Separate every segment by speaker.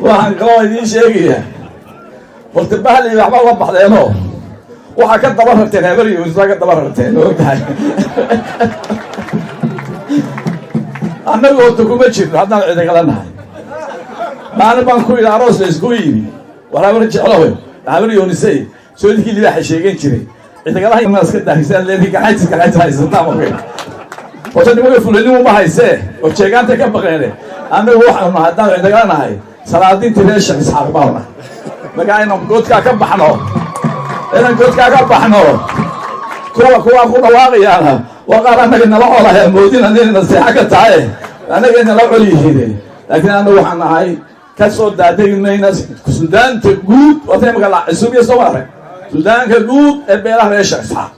Speaker 1: waxaan kaloo idiin sheegayaa horta bahli waxba uga baxdeenoo waxaa ka daba rarteen habariyo isaa ka daba rarteen ogtahay annagu horta kuma jirno haddaan cidagala nahay maalin baan ku yidhi aroos la isku yimi war habar jeclowe habaryoonisay soo idinkii libaaxa sheegan jiray cidagalaha inaad iska daahisaan leedii gaxaytis haysataa markay horta nimanka fulanimu ma haysee oo jeegaanta ka baqeene annagu waxaanu nahay haddaan cidagala nahay salaadiintii reer Sheekh Isxaaq baana marka inaan goodkaa ka baxno kuwa ku dhawaaqayaana waa qaar annaga nala colahay moodina nin nasiixa ka tahay annaga nala col yihiin laakiin annagu waxaan nahay ka soo daadaynayna suudaanta guud waday magaala isubiya soo maray suudaanka guud ee beelaha reer Sheekh Isxaaq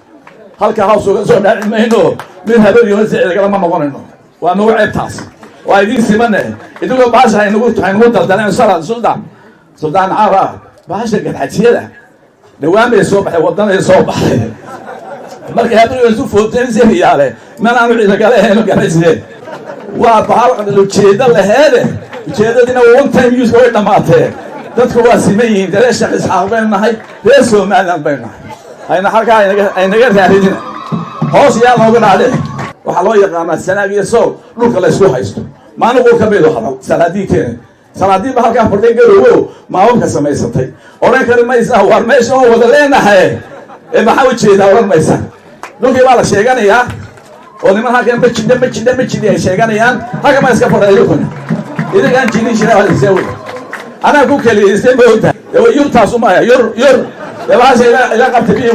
Speaker 1: halka hoos uga soo dhacmayno mid habariyo ciidagala ma noqonayno waa noo ceebtaas waa idin simane idoo baasha inagu daldaleen suldaan caara baasha gadxajiyada dhawaan bay soo baxay waddanay soo baxay markay habariyo isu footay siyaale man aanu ciidagala heeno garanayeen waa bahal ujeeda laheede ujeedadina one time use way dhamaatay dadku waa simeeyeen reer Sheekh Isxaaq bay nahay reer Soomaaliland bay nahay ayna halka ay naga raadin hoos yaa looga dhacay waxa loo yaqaan sanaag iyo soo dhulka la isku haysto maanuqu ka meedo hadal salaadii ba halka fadhiga garowo maamulka samaysatay oran kari maysa war meesha oo wada leenahay ee waxa u jeeda oran maysa dhulkii baa la sheeganayaa oo niman halkan bajida ay sheeganayaan halka ma iska fadhiyo kuna idigan jini shiraha isawir ana ku kaliyeystay moogta yurtaas uma yur ila qabtay